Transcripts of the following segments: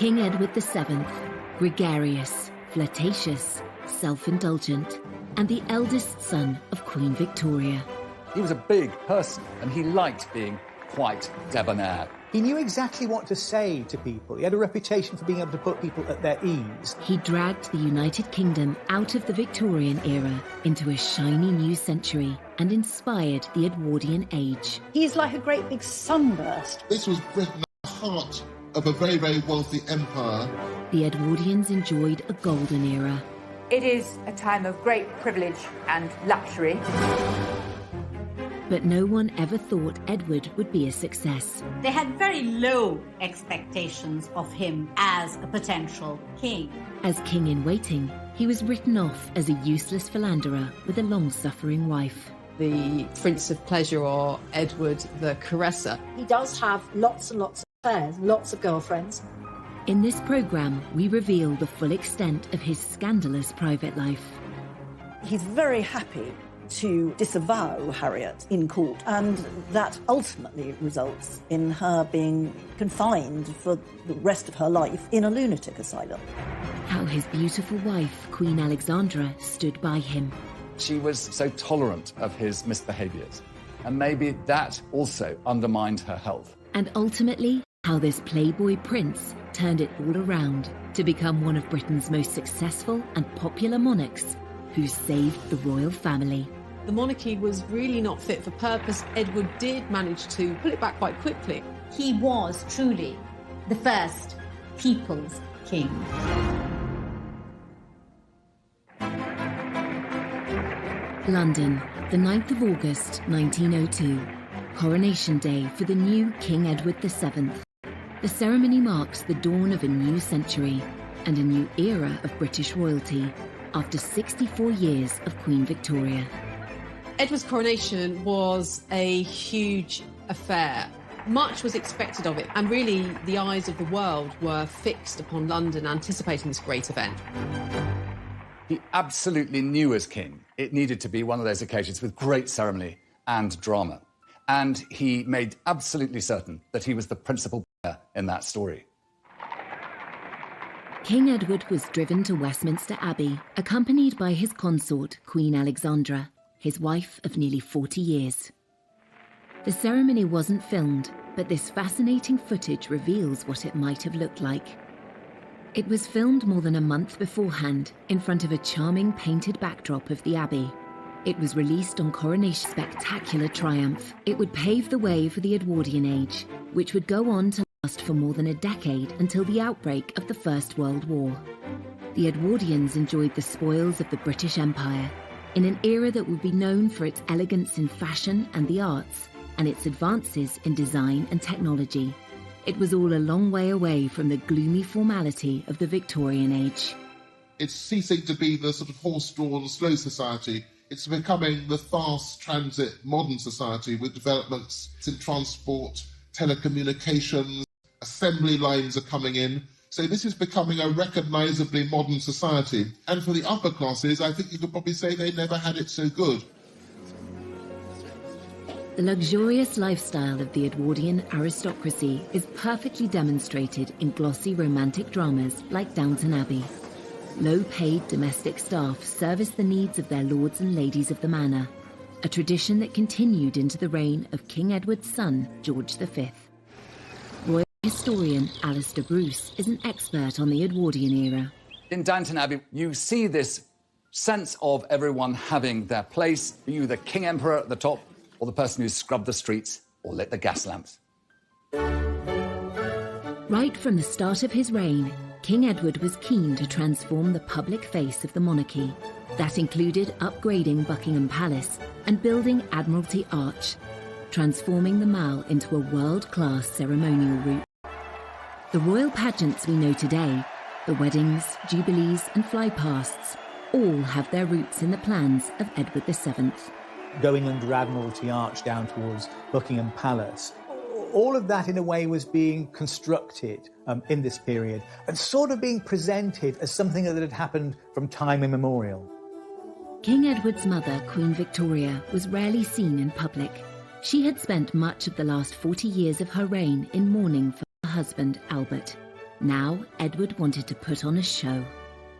King Edward VII, gregarious, flirtatious, self-indulgent, and the eldest son of Queen Victoria. He was a big person, and he liked being quite debonair. He knew exactly what to say to people. He had a reputation for being able to put people at their ease. He dragged the United Kingdom out of the Victorian era into a shiny new century and inspired the Edwardian age. He's like a great big sunburst. This was Britain at the heart of a very, very wealthy empire. The Edwardians enjoyed a golden era. It is a time of great privilege and luxury. But no one ever thought Edward would be a success. They had very low expectations of him as a potential king. As king-in-waiting, he was written off as a useless philanderer with a long-suffering wife. The Prince of Pleasure, or Edward the Caresser. He does have lots and lots of affairs, lots of girlfriends. In this programme, we reveal the full extent of his scandalous private life. He's very happy to disavow Harriet in court, and that ultimately results in her being confined for the rest of her life in a lunatic asylum. How his beautiful wife, Queen Alexandra, stood by him. She was so tolerant of his misbehaviours, and maybe that also undermined her health. And ultimately, how this Playboy prince turned it all around to become one of Britain's most successful and popular monarchs who saved the royal family. The monarchy was really not fit for purpose. Edward did manage to pull it back quite quickly. He was truly the first people's king. London, the 9th of August, 1902. Coronation Day for the new King Edward VII. The ceremony marks the dawn of a new century and a new era of British royalty after 64 years of Queen Victoria. Edward's coronation was a huge affair. Much was expected of it, and really the eyes of the world were fixed upon London, anticipating this great event. He absolutely knew as king it needed to be one of those occasions with great ceremony and drama. And he made absolutely certain that he was the principal player in that story. King Edward was driven to Westminster Abbey, accompanied by his consort, Queen Alexandra, his wife of nearly 40 years. The ceremony wasn't filmed, but this fascinating footage reveals what it might have looked like. It was filmed more than a month beforehand in front of a charming painted backdrop of the Abbey. It was released on Coronation's spectacular triumph. It would pave the way for the Edwardian age, which would go on to last for more than a decade until the outbreak of the First World War. The Edwardians enjoyed the spoils of the British Empire in an era that would be known for its elegance in fashion and the arts, and its advances in design and technology. It was all a long way away from the gloomy formality of the Victorian age. It's ceasing to be the sort of horse-drawn, slow society. It's becoming the fast transit modern society with developments in transport, telecommunications, assembly lines are coming in. So this is becoming a recognisably modern society. And for the upper classes, I think you could probably say they never had it so good. The luxurious lifestyle of the Edwardian aristocracy is perfectly demonstrated in glossy romantic dramas like Downton Abbey. Low-paid domestic staff service the needs of their lords and ladies of the manor, a tradition that continued into the reign of King Edward's son, George V. Royal historian Alistair Bruce is an expert on the Edwardian era. In Downton Abbey, you see this sense of everyone having their place, be you the King Emperor at the top, or the person who scrubbed the streets or lit the gas lamps. Right from the start of his reign, King Edward was keen to transform the public face of the monarchy. That included upgrading Buckingham Palace and building Admiralty Arch, transforming the Mall into a world-class ceremonial route. The royal pageants we know today, the weddings, jubilees and flypasts, all have their roots in the plans of Edward VII. Going under Admiralty Arch down towards Buckingham Palace. All of that, in a way, was being constructed in this period and sort of being presented as something that had happened from time immemorial. King Edward's mother, Queen Victoria, was rarely seen in public. She had spent much of the last 40 years of her reign in mourning for her husband, Albert. Now, Edward wanted to put on a show.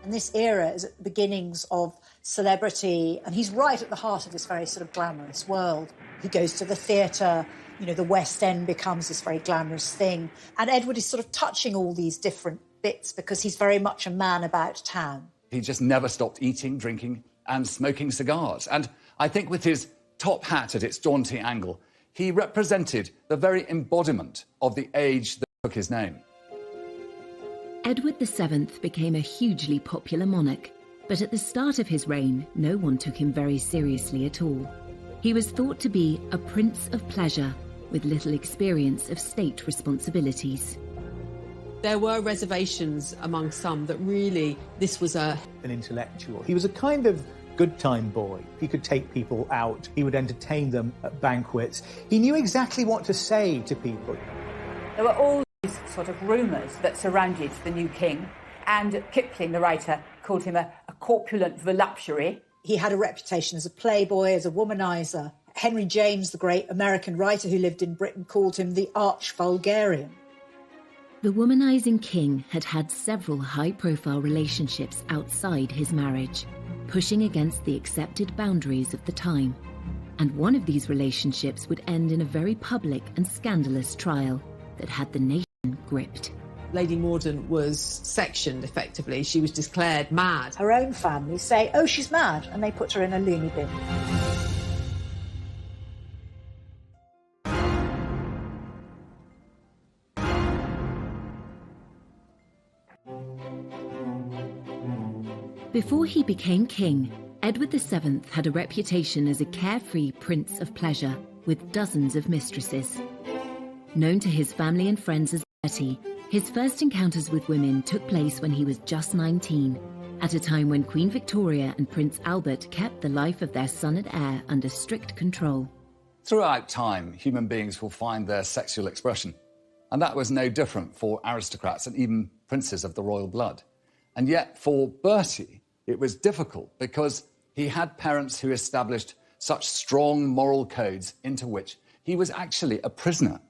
And this era is at the beginnings of celebrity, and he's right at the heart of this very sort of glamorous world. He goes to the theatre, you know, the West End becomes this very glamorous thing. And Edward is sort of touching all these different bits because he's very much a man about town. He just never stopped eating, drinking and smoking cigars. And I think with his top hat at its jaunty angle, he represented the very embodiment of the age that took his name. Edward VII became a hugely popular monarch, but at the start of his reign, no one took him very seriously at all. He was thought to be a prince of pleasure, with little experience of state responsibilities. There were reservations among some that really this was an intellectual. He was a kind of good time boy. He could take people out. He would entertain them at banquets. He knew exactly what to say to people. There were all these sort of rumours that surrounded the new king, and Kipling, the writer, called him a corpulent voluptuary. He had a reputation as a playboy, as a womanizer. Henry James, the great American writer who lived in Britain, called him the arch-vulgarian. The womanizing king had had several high-profile relationships outside his marriage, pushing against the accepted boundaries of the time. And one of these relationships would end in a very public and scandalous trial that had the nation gripped. Lady Morden was sectioned, effectively. She was declared mad. Her own family say, oh, she's mad, and they put her in a loony bin. Before he became king, Edward VII had a reputation as a carefree prince of pleasure with dozens of mistresses. Known to his family and friends as Bertie, his first encounters with women took place when he was just 19, at a time when Queen Victoria and Prince Albert kept the life of their son and heir under strict control. Throughout time, human beings will find their sexual expression, and that was no different for aristocrats and even princes of the royal blood. And yet, for Bertie, it was difficult because he had parents who established such strong moral codes into which he was actually a prisoner.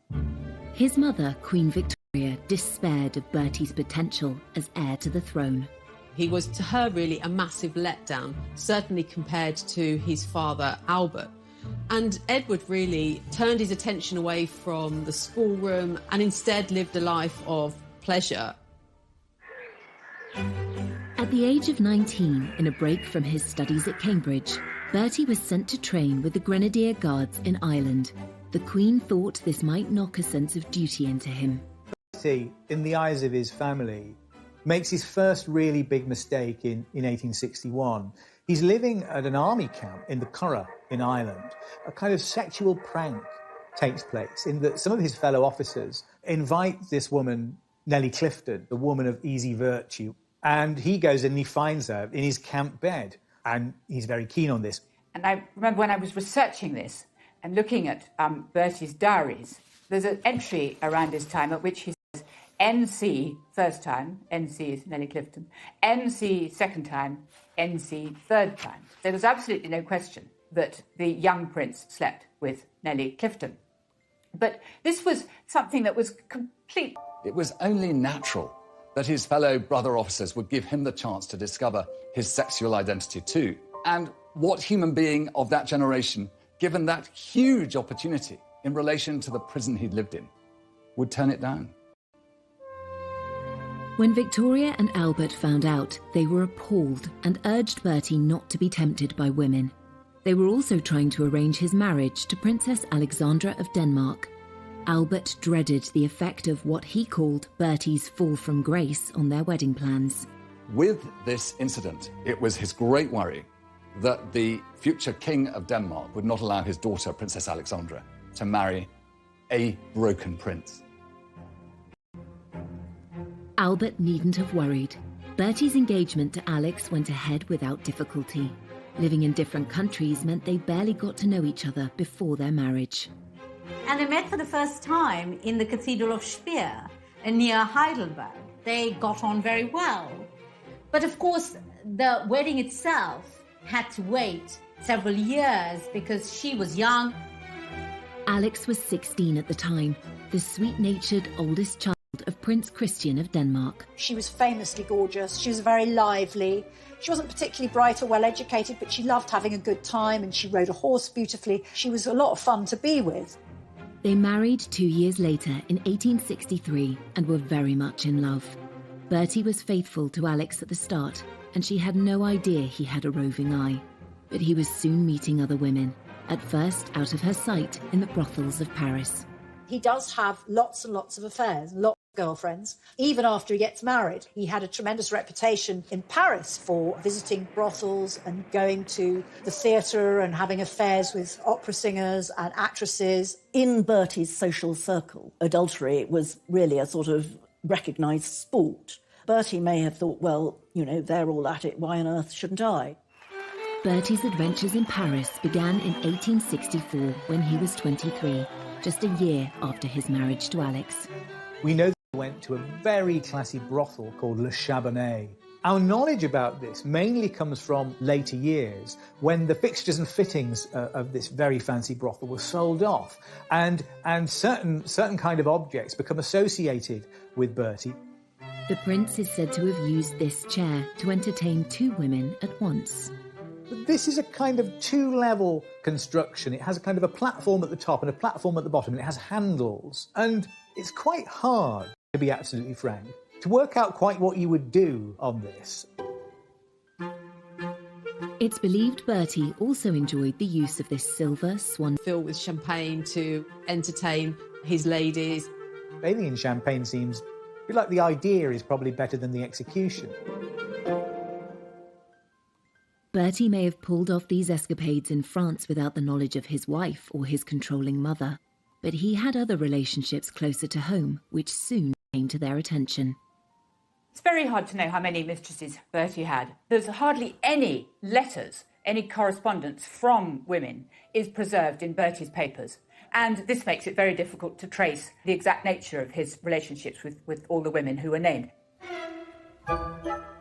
His mother, Queen Victoria, despaired of Bertie's potential as heir to the throne. He was, to her, really a massive letdown, certainly compared to his father, Albert. And Edward really turned his attention away from the schoolroom and instead lived a life of pleasure. At the age of 19, in a break from his studies at Cambridge, Bertie was sent to train with the Grenadier Guards in Ireland. The Queen thought this might knock a sense of duty into him. Bertie, in the eyes of his family, makes his first really big mistake in 1861. He's living at an army camp in the Curragh in Ireland. A kind of sexual prank takes place in that some of his fellow officers invite this woman, Nellie Clifton, the woman of easy virtue, and he goes and he finds her in his camp bed, and he's very keen on this. And I remember when I was researching this and looking at Bertie's diaries, there's an entry around this time at which he says, NC first time, NC is Nellie Clifton, NC second time, NC third time. There was absolutely no question that the young prince slept with Nellie Clifton. But this was something that was complete. It was only natural that his fellow brother officers would give him the chance to discover his sexual identity too. And what human being of that generation, given that huge opportunity in relation to the prison he'd lived in, would turn it down? When Victoria and Albert found out, they were appalled and urged Bertie not to be tempted by women. They were also trying to arrange his marriage to Princess Alexandra of Denmark. Albert dreaded the effect of what he called Bertie's fall from grace on their wedding plans. With this incident, it was his great worry that the future king of Denmark would not allow his daughter, Princess Alexandra, to marry a broken prince. Albert needn't have worried. Bertie's engagement to Alex went ahead without difficulty. Living in different countries meant they barely got to know each other before their marriage. And they met for the first time in the Cathedral of Speyer, near Heidelberg. They got on very well. But of course, the wedding itself had to wait several years because she was young. Alex was 16 at the time, the sweet-natured oldest child of Prince Christian of Denmark. She was famously gorgeous. She was very lively. She wasn't particularly bright or well-educated, but she loved having a good time and she rode a horse beautifully. She was a lot of fun to be with. They married 2 years later in 1863 and were very much in love. Bertie was faithful to Alex at the start, and she had no idea he had a roving eye. But he was soon meeting other women, at first out of her sight in the brothels of Paris. He does have lots and lots of affairs, lots of girlfriends. Even after he gets married, he had a tremendous reputation in Paris for visiting brothels and going to the theatre and having affairs with opera singers and actresses. In Bertie's social circle, adultery was really a sort of recognised sport. Bertie may have thought, well, you know, they're all at it, why on earth shouldn't I? Bertie's adventures in Paris began in 1864 when he was 23, just a year after his marriage to Alex. We know that he went to a very classy brothel called Le Chabonnet. Our knowledge about this mainly comes from later years, when the fixtures and fittings of this very fancy brothel were sold off, and certain kind of objects become associated with Bertie. The prince is said to have used this chair to entertain 2 women at once. This is a kind of 2-level construction. It has a kind of a platform at the top and a platform at the bottom, and it has handles. And it's quite hard, to be absolutely frank, to work out quite what you would do on this. It's believed Bertie also enjoyed the use of this silver swan Filled with champagne to entertain his ladies. Bathing in champagne seems like the idea is probably better than the execution. Bertie may have pulled off these escapades in France without the knowledge of his wife or his controlling mother, but he had other relationships closer to home, which soon came to their attention. It's very hard to know how many mistresses Bertie had. There's hardly any letters, any correspondence from women is preserved in Bertie's papers. And this makes it very difficult to trace the exact nature of his relationships with all the women who were named.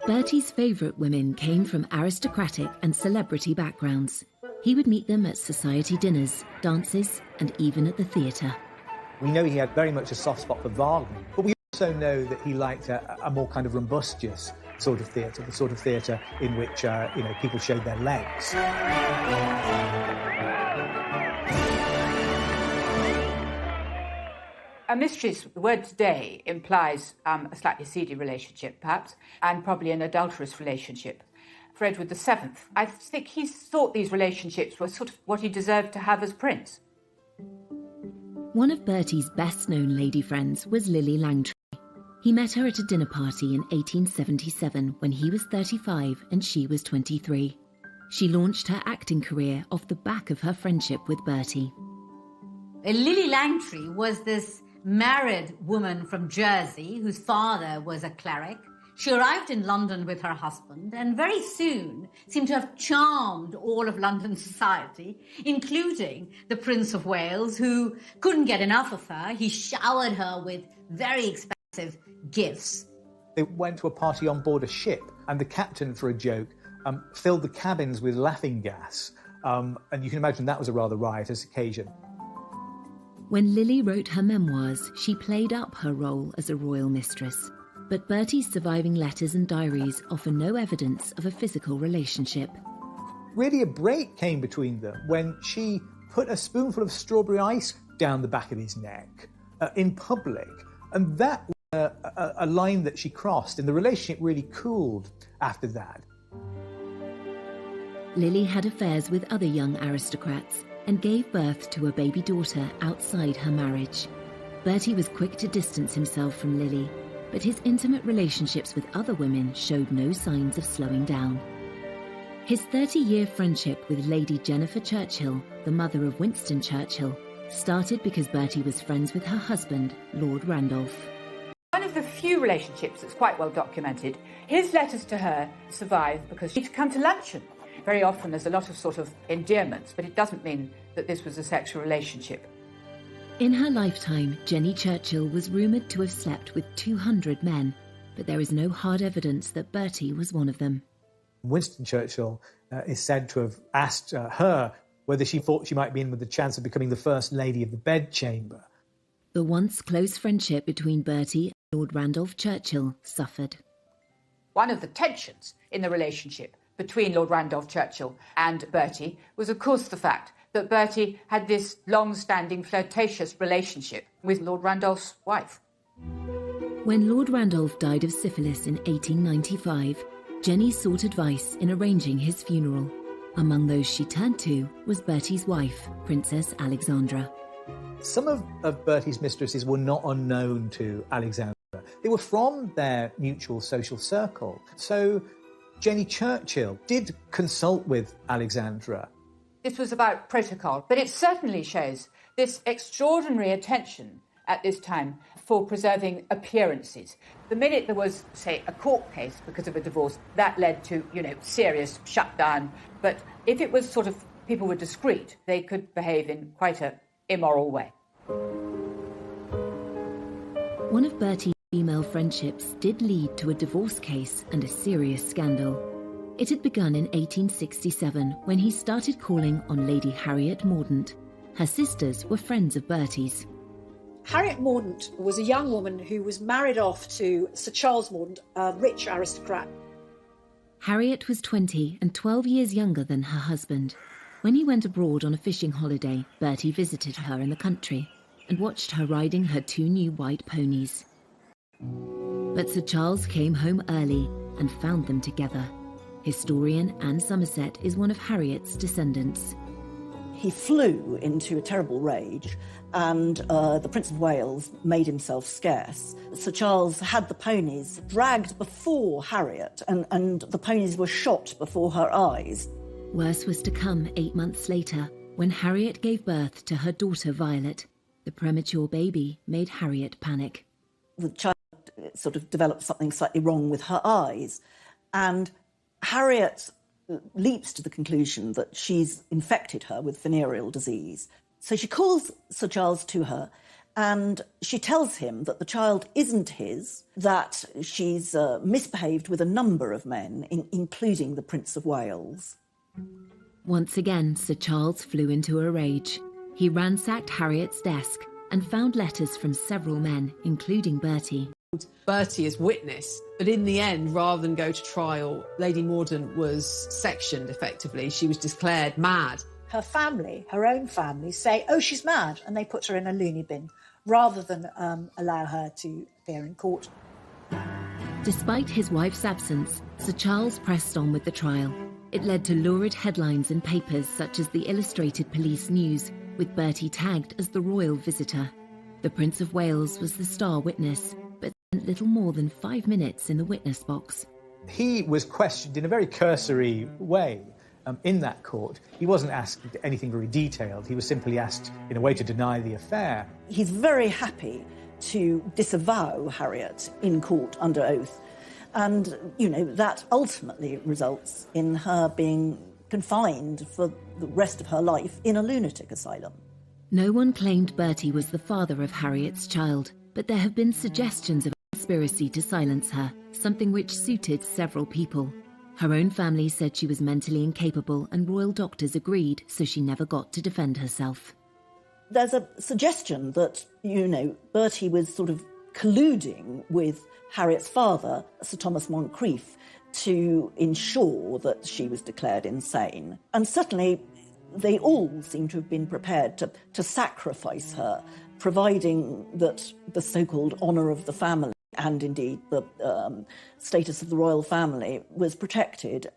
Bertie's favourite women came from aristocratic and celebrity backgrounds. He would meet them at society dinners, dances, and even at the theatre. We know he had very much a soft spot for Wagner, but we also know that he liked a more kind of rumbustious sort of theatre, the sort of theatre in which people showed their legs. A mistress, the word today, implies a slightly seedy relationship, perhaps, and probably an adulterous relationship. For Edward VII, I think he thought these relationships were sort of what he deserved to have as prince. One of Bertie's best-known lady friends was Lily Langtry. He met her at a dinner party in 1877 when he was 35 and she was 23. She launched her acting career off the back of her friendship with Bertie. Lily Langtry was this married woman from Jersey whose father was a cleric. She arrived in London with her husband and very soon seemed to have charmed all of London society, including the Prince of Wales, who couldn't get enough of her. He showered her with very expensive gifts. They went to a party on board a ship, and the captain, for a joke, filled the cabins with laughing gas. And you can imagine that was a rather riotous occasion. When Lily wrote her memoirs, she played up her role as a royal mistress. But Bertie's surviving letters and diaries offer no evidence of a physical relationship. Really, a break came between them when she put a spoonful of strawberry ice down the back of his neck in public. And that was a line that she crossed, and the relationship really cooled after that. Lily had affairs with other young aristocrats and gave birth to a baby daughter outside her marriage. Bertie was quick to distance himself from Lily, but his intimate relationships with other women showed no signs of slowing down. His 30-year friendship with Lady Jennifer Churchill, the mother of Winston Churchill, started because Bertie was friends with her husband, Lord Randolph. One of the few relationships that's quite well documented, his letters to her survive because she'd come to luncheon. Very often there's a lot of sort of endearments, but it doesn't mean that this was a sexual relationship. In her lifetime, Jenny Churchill was rumoured to have slept with 200 men, but there is no hard evidence that Bertie was one of them. Winston Churchill is said to have asked her whether she thought she might be in with the chance of becoming the first lady of the bedchamber. The once close friendship between Bertie and Lord Randolph Churchill suffered. One of the tensions in the relationship between Lord Randolph Churchill and Bertie was, of course, the fact that Bertie had this long-standing flirtatious relationship with Lord Randolph's wife. When Lord Randolph died of syphilis in 1895, Jenny sought advice in arranging his funeral. Among those she turned to was Bertie's wife, Princess Alexandra. Some of Bertie's mistresses were not unknown to Alexandra. They were from their mutual social circle. So Jenny Churchill did consult with Alexandra. This was about protocol, but it certainly shows this extraordinary attention at this time for preserving appearances. The minute there was, say, a court case because of a divorce, that led to, serious shutdown. But if it was sort of people were discreet, they could behave in quite an immoral way. One of Bertie's female friendships did lead to a divorce case and a serious scandal. It had begun in 1867 when he started calling on Lady Harriet Mordaunt. Her sisters were friends of Bertie's. Harriet Mordaunt was a young woman who was married off to Sir Charles Mordaunt, a rich aristocrat. Harriet was 20 and 12 years younger than her husband. When he went abroad on a fishing holiday, Bertie visited her in the country and watched her riding her 2 new white ponies. But Sir Charles came home early and found them together. Historian Anne Somerset is one of Harriet's descendants. He flew into a terrible rage, and the Prince of Wales made himself scarce. Sir Charles had the ponies dragged before Harriet, and the ponies were shot before her eyes. Worse was to come 8 months later, when Harriet gave birth to her daughter Violet. The premature baby made Harriet panic. The child sort of developed something slightly wrong with her eyes, and Harriet leaps to the conclusion that she's infected her with venereal disease. So she calls Sir Charles to her and she tells him that the child isn't his, that she's misbehaved with a number of men, including the Prince of Wales. Once again, Sir Charles flew into a rage. He ransacked Harriet's desk and found letters from several men, including Bertie. Bertie as witness, but in the end, rather than go to trial, Lady Mordaunt was sectioned effectively. She was declared mad. Her family, her own family, say, oh, she's mad, and they put her in a loony bin, rather than allow her to appear in court. Despite his wife's absence, Sir Charles pressed on with the trial. It led to lurid headlines in papers such as the Illustrated Police News, with Bertie tagged as the royal visitor. The Prince of Wales was the star witness, but spent little more than 5 minutes in the witness box. He was questioned in a very cursory way in that court. He wasn't asked anything very detailed. He was simply asked in a way to deny the affair. He's very happy to disavow Harriet in court under oath. And, that ultimately results in her being confined for the rest of her life in a lunatic asylum. No one claimed Bertie was the father of Harriet's child, but there have been suggestions of a conspiracy to silence her, something which suited several people. Her own family said she was mentally incapable and royal doctors agreed, so she never got to defend herself. There's a suggestion that, Bertie was sort of colluding with Harriet's father, Sir Thomas Moncrief, to ensure that she was declared insane. And certainly they all seem to have been prepared to sacrifice her, providing that the so-called honour of the family and indeed the status of the royal family was protected.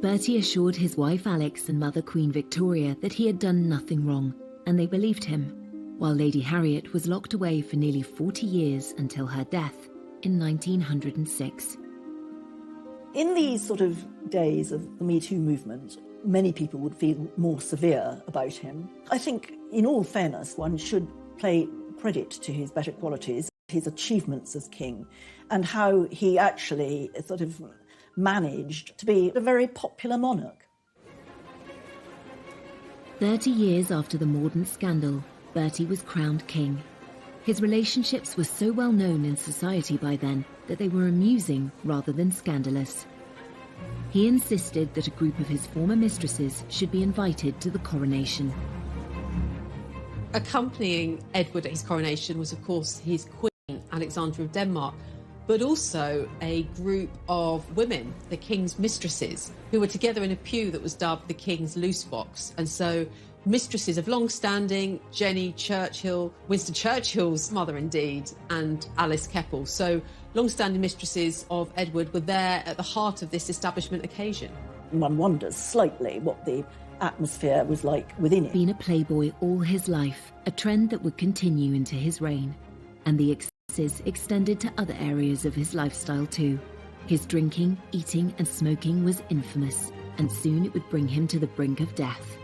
Bertie assured his wife Alex and mother Queen Victoria that he had done nothing wrong, and they believed him, while Lady Harriet was locked away for nearly 40 years until her death in 1906. In these sort of days of the Me Too movement, many people would feel more severe about him. I think, in all fairness, one should pay credit to his better qualities, his achievements as king, and how he actually sort of managed to be a very popular monarch. 30 years after the Mordaunt scandal, Bertie was crowned king. His relationships were so well known in society by then that they were amusing rather than scandalous. He insisted that a group of his former mistresses should be invited to the coronation. Accompanying Edward at his coronation was, of course, his Queen, Alexandra of Denmark, but also a group of women, the King's mistresses, who were together in a pew that was dubbed the King's Loose Box. And so mistresses of long-standing, Jenny Churchill, Winston Churchill's mother indeed, and Alice Keppel. So long-standing mistresses of Edward were there at the heart of this establishment occasion. One wonders slightly what the atmosphere was like within it. Been a playboy all his life, a trend that would continue into his reign. And the excesses extended to other areas of his lifestyle too. His drinking, eating and smoking was infamous, and soon it would bring him to the brink of death.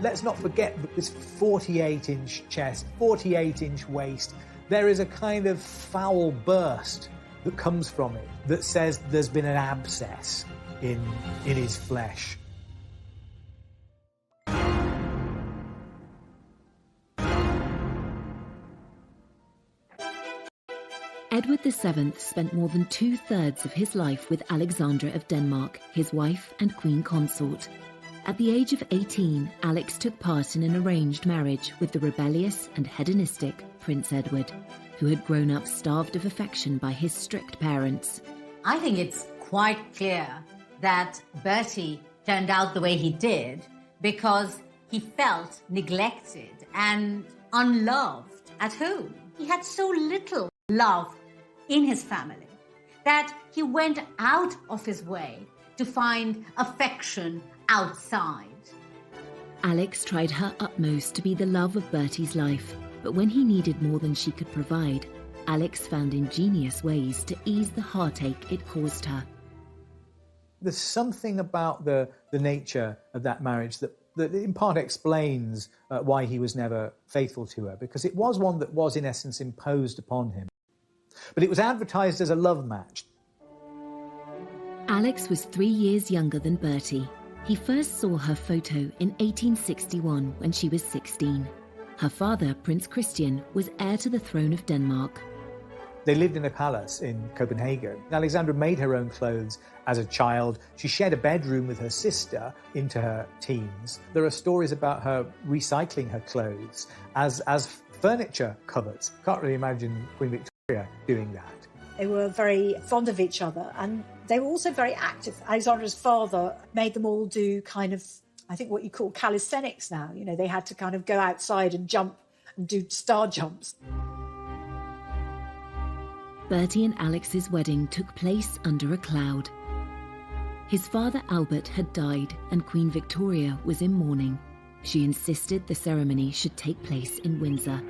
Let's not forget that this 48-inch chest, 48-inch waist, there is a kind of foul burst that comes from it that says there's been an abscess in his flesh. Edward VII spent more than 2/3 of his life with Alexandra of Denmark, his wife and queen consort. At the age of 18, Alex took part in an arranged marriage with the rebellious and hedonistic Prince Edward, who had grown up starved of affection by his strict parents. I think it's quite clear that Bertie turned out the way he did because he felt neglected and unloved at home. He had so little love in his family that he went out of his way to find affection outside. Alex tried her utmost to be the love of Bertie's life, but when he needed more than she could provide, Alex found ingenious ways to ease the heartache it caused her. There's something about the nature of that marriage that in part explains why he was never faithful to her, because it was one that was in essence imposed upon him. But it was advertised as a love match. Alex was 3 years younger than Bertie. He first saw her photo in 1861 when she was 16. Her father, Prince Christian, was heir to the throne of Denmark. They lived in a palace in Copenhagen. Alexandra made her own clothes as a child. She shared a bedroom with her sister into her teens. There are stories about her recycling her clothes as furniture covers. Can't really imagine Queen Victoria doing that. They were very fond of each other, and they were also very active. Alexandra's father made them all do kind of, I think, what you call calisthenics now. You know, they had to kind of go outside and jump and do star jumps. Bertie and Alex's wedding took place under a cloud. His father Albert had died and Queen Victoria was in mourning. She insisted the ceremony should take place in Windsor.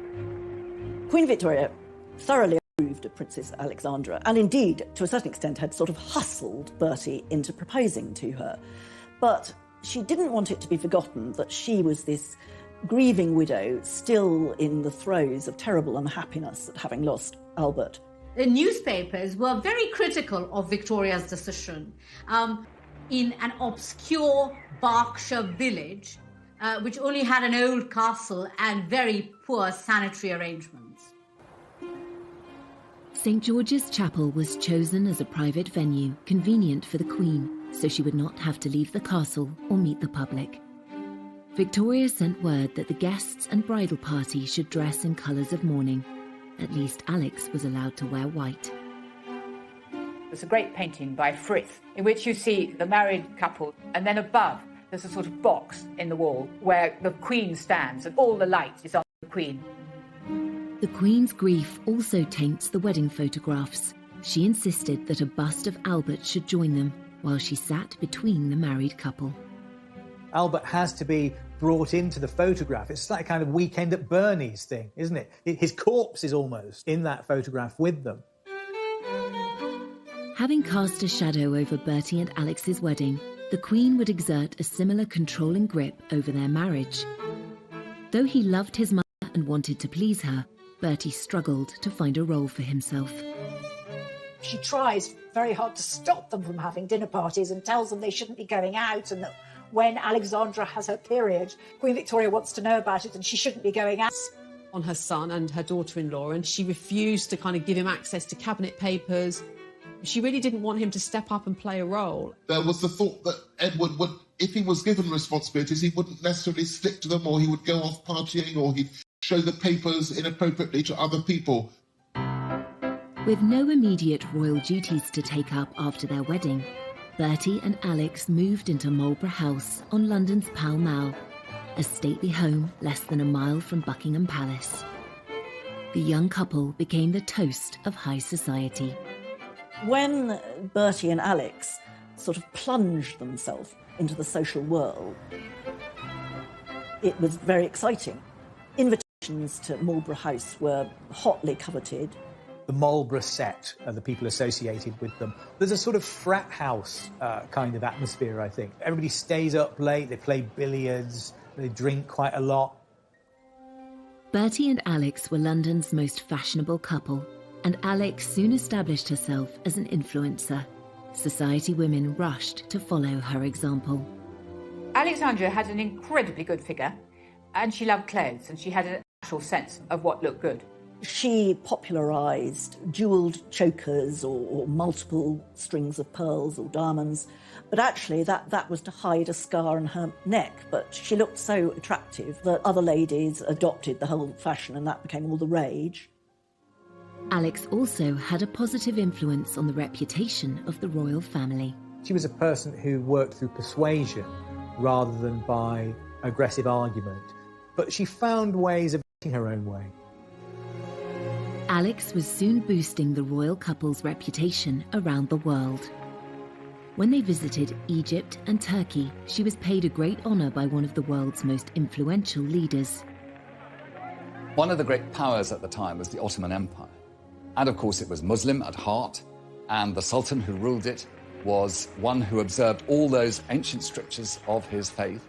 Queen Victoria thoroughly approved of Princess Alexandra, and indeed, to a certain extent, had sort of hustled Bertie into proposing to her. But she didn't want it to be forgotten that she was this grieving widow still in the throes of terrible unhappiness at having lost Albert. The newspapers were very critical of Victoria's decision. In an obscure Berkshire village, which only had an old castle and very poor sanitary arrangements. St. George's Chapel was chosen as a private venue, convenient for the Queen, so she would not have to leave the castle or meet the public. Victoria sent word that the guests and bridal party should dress in colours of mourning. At least Alex was allowed to wear white. There's a great painting by Frith in which you see the married couple, and then above there's a sort of box in the wall where the Queen stands and all the light is on the Queen. The Queen's grief also taints the wedding photographs. She insisted that a bust of Albert should join them while she sat between the married couple. Albert has to be brought into the photograph. It's like a kind of Weekend at Bernie's thing, isn't it? His corpse is almost in that photograph with them. Having cast a shadow over Bertie and Alex's wedding, the Queen would exert a similar controlling grip over their marriage. Though he loved his mother and wanted to please her, Bertie struggled to find a role for himself. She tries very hard to stop them from having dinner parties and tells them they shouldn't be going out, and that when Alexandra has her period, Queen Victoria wants to know about it and she shouldn't be going out. On her son and her daughter-in-law, and she refused to kind of give him access to cabinet papers. She really didn't want him to step up and play a role. There was the thought that Edward would, if he was given responsibilities, he wouldn't necessarily stick to them, or he would go off partying, or he'd show the papers inappropriately to other people. With no immediate royal duties to take up after their wedding, Bertie and Alex moved into Marlborough House on London's Pall Mall, a stately home less than a mile from Buckingham Palace. The young couple became the toast of high society. When Bertie and Alex sort of plunged themselves into the social world, it was very exciting. Invitations to Marlborough House were hotly coveted. The Marlborough set, the people associated with them. There's a sort of frat house kind of atmosphere, I think. Everybody stays up late, they play billiards, they drink quite a lot. Bertie and Alex were London's most fashionable couple, and Alex soon established herself as an influencer. Society women rushed to follow her example. Alexandra had an incredibly good figure, and she loved clothes, and she had a natural sense of what looked good. She popularised jewelled chokers or multiple strings of pearls or diamonds, but actually that was to hide a scar on her neck. But she looked so attractive that other ladies adopted the whole fashion, and that became all the rage. Alex also had a positive influence on the reputation of the royal family. She was a person who worked through persuasion rather than by aggressive argument, but she found ways of getting her own way. Alex was soon boosting the royal couple's reputation around the world. When they visited Egypt and Turkey, she was paid a great honour by one of the world's most influential leaders. One of the great powers at the time was the Ottoman Empire. And of course it was Muslim at heart, and the Sultan who ruled it was one who observed all those ancient strictures of his faith.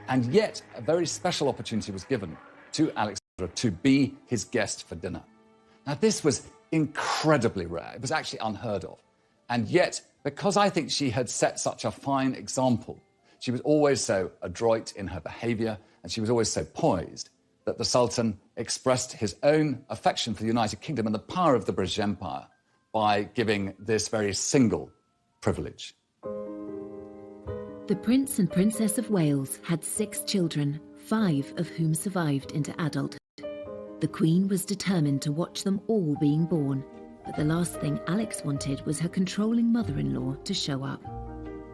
And yet a very special opportunity was given to Alexandra to be his guest for dinner. Now, this was incredibly rare. It was actually unheard of. And yet, because I think she had set such a fine example, she was always so adroit in her behaviour, and she was always so poised, that the Sultan expressed his own affection for the United Kingdom and the power of the British Empire by giving this very single privilege. The Prince and Princess of Wales had 6 children, 5 of whom survived into adulthood. The Queen was determined to watch them all being born, but the last thing Alex wanted was her controlling mother-in-law to show up.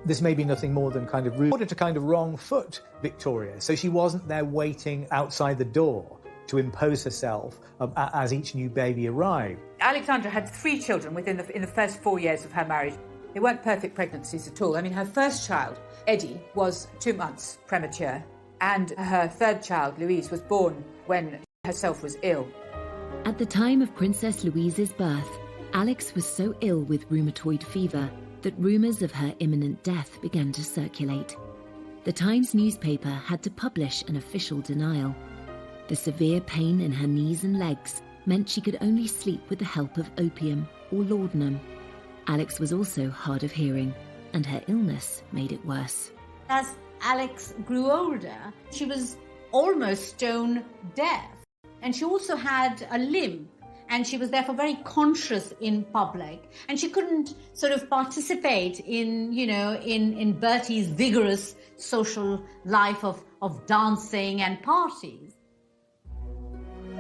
This may be nothing more than kind of rude, order to kind of wrong foot Victoria, so she wasn't there waiting outside the door to impose herself as each new baby arrived. Alexandra had 3 children in the first 4 years of her marriage. They weren't perfect pregnancies at all. I mean, her first child, Eddie, was 2 months premature, and her third child, Louise, was born when herself was ill. At the time of Princess Louise's birth, Alex was so ill with rheumatoid fever that rumours of her imminent death began to circulate. The Times newspaper had to publish an official denial. The severe pain in her knees and legs meant she could only sleep with the help of opium or laudanum. Alex was also hard of hearing, and her illness made it worse. As Alex grew older, she was almost stone deaf. And she also had a limp, and she was therefore very conscious in public. And she couldn't sort of participate in Bertie's vigorous social life of dancing and parties.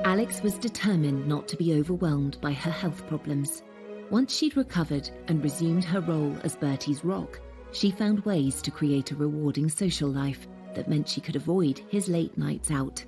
Alex was determined not to be overwhelmed by her health problems. Once she'd recovered and resumed her role as Bertie's rock, she found ways to create a rewarding social life that meant she could avoid his late nights out.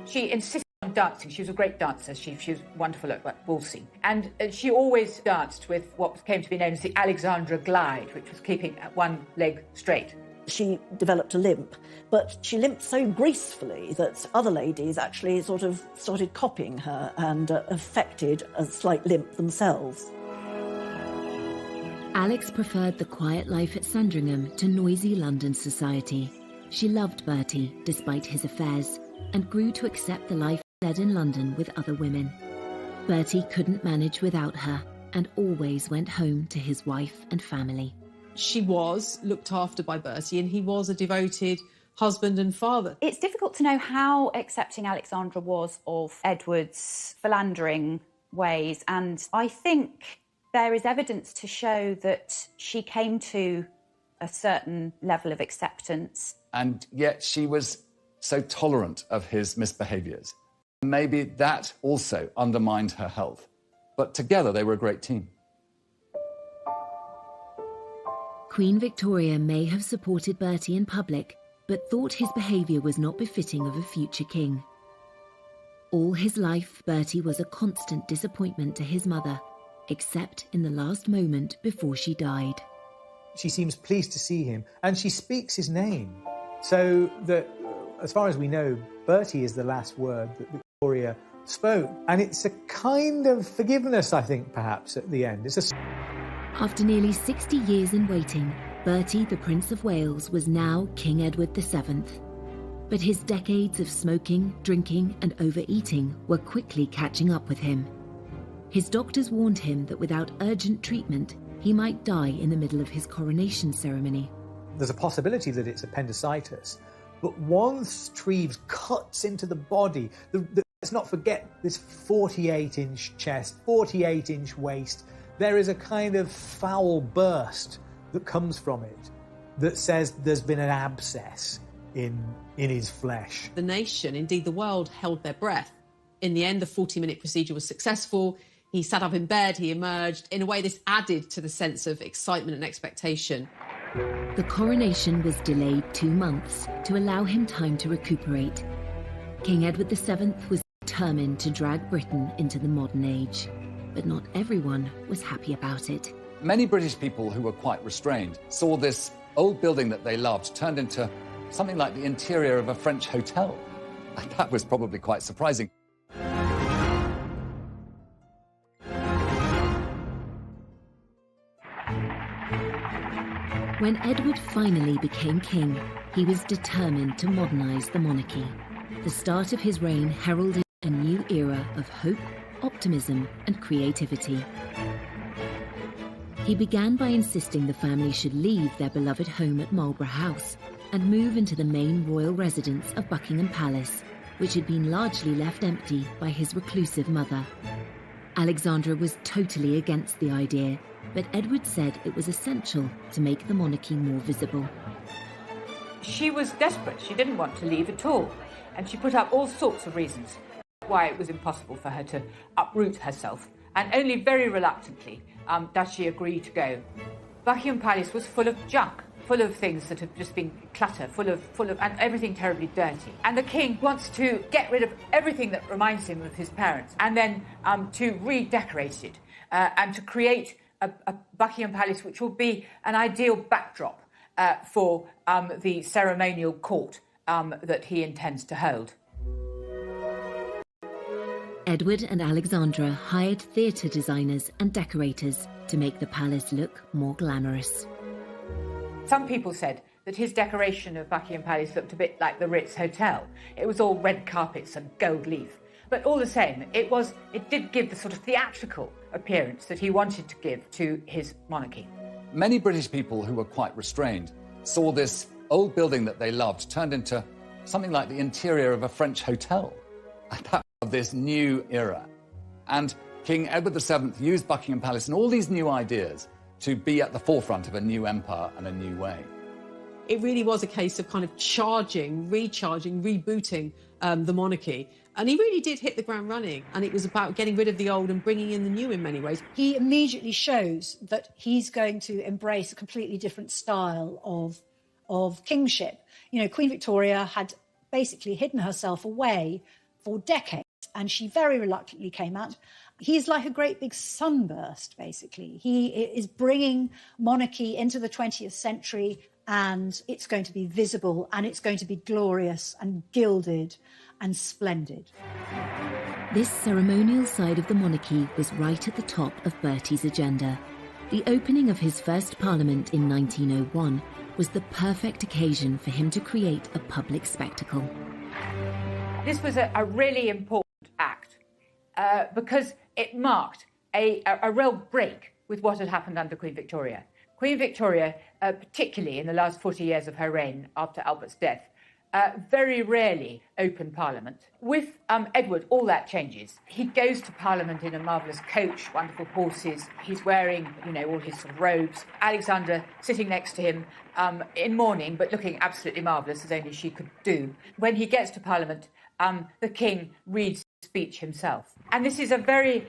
She insisted on dancing. She was a great dancer. She was wonderful at waltzing. And she always danced with what came to be known as the Alexandra glide, which was keeping one leg straight. She developed a limp, but she limped so gracefully that other ladies actually sort of started copying her and affected a slight limp themselves. Alex preferred the quiet life at Sandringham to noisy London society. She loved Bertie, despite his affairs, and grew to accept the life led in London with other women. Bertie couldn't manage without her and always went home to his wife and family. She was looked after by Bertie, and he was a devoted husband and father. It's difficult to know how accepting Alexandra was of Edward's philandering ways, and I think there is evidence to show that she came to a certain level of acceptance. And yet she was so tolerant of his misbehaviours. Maybe that also undermined her health. But together they were a great team. Queen Victoria may have supported Bertie in public, but thought his behaviour was not befitting of a future king. All his life, Bertie was a constant disappointment to his mother, except in the last moment before she died. She seems pleased to see him, and she speaks his name. So that, as far as we know, Bertie is the last word that Victoria spoke. And it's a kind of forgiveness, I think, perhaps, at the end. After nearly 60 years in waiting, Bertie, the Prince of Wales, was now King Edward VII. But his decades of smoking, drinking and overeating were quickly catching up with him. His doctors warned him that without urgent treatment, he might die in the middle of his coronation ceremony. There's a possibility that it's appendicitis, but once Treves cuts into the body, let's not forget this 48-inch chest, 48-inch waist, there is a kind of foul burst that comes from it that says there's been an abscess in his flesh. The nation, indeed the world, held their breath. In the end, the 40-minute procedure was successful. He sat up in bed, he emerged. In a way, this added to the sense of excitement and expectation. The coronation was delayed 2 months to allow him time to recuperate. King Edward VII was determined to drag Britain into the modern age, but not everyone was happy about it. Many British people who were quite restrained saw this old building that they loved turned into something like the interior of a French hotel. That was probably quite surprising. When Edward finally became king, he was determined to modernise the monarchy. The start of his reign heralded a new era of hope, optimism and creativity. He began by insisting the family should leave their beloved home at Marlborough House and move into the main royal residence of Buckingham Palace, which had been largely left empty by his reclusive mother. Alexandra was totally against the idea, but Edward said it was essential to make the monarchy more visible. She was desperate. She didn't want to leave at all. And she put up all sorts of reasons why it was impossible for her to uproot herself. And only very reluctantly does she agree to go. Buckingham Palace was full of junk, full of things that have just been clutter, full of, and everything terribly dirty. And the king wants to get rid of everything that reminds him of his parents, and then to redecorate it and to create a Buckingham Palace which will be an ideal backdrop for the ceremonial court that he intends to hold. Edward and Alexandra hired theatre designers and decorators to make the palace look more glamorous. Some people said that his decoration of Buckingham Palace looked a bit like the Ritz Hotel. It was all red carpets and gold leaf. But all the same, it did give the sort of theatrical appearance that he wanted to give to his monarchy. Many British people who were quite restrained saw this old building that they loved turned into something like the interior of a French hotel. That of this new era. And King Edward VII used Buckingham Palace and all these new ideas to be at the forefront of a new empire and a new way. It really was a case of kind of recharging, rebooting the monarchy. And he really did hit the ground running. And it was about getting rid of the old and bringing in the new in many ways. He immediately shows that he's going to embrace a completely different style of kingship. You know, Queen Victoria had basically hidden herself away for decades, and she very reluctantly came out. He's like a great big sunburst, basically. He is bringing monarchy into the 20th century, and it's going to be visible, and it's going to be glorious and gilded and splendid. This ceremonial side of the monarchy was right at the top of Bertie's agenda. The opening of his first parliament in 1901 was the perfect occasion for him to create a public spectacle. This was a really important act because it marked a real break with what had happened under Queen Victoria. Queen Victoria, particularly in the last 40 years of her reign after Albert's death, very rarely opened Parliament. With Edward, all that changes. He goes to Parliament in a marvellous coach, wonderful horses. He's wearing, all his sort of robes. Alexandra sitting next to him in mourning, but looking absolutely marvellous, as only she could do. When he gets to Parliament, the king reads speech himself. And this is a very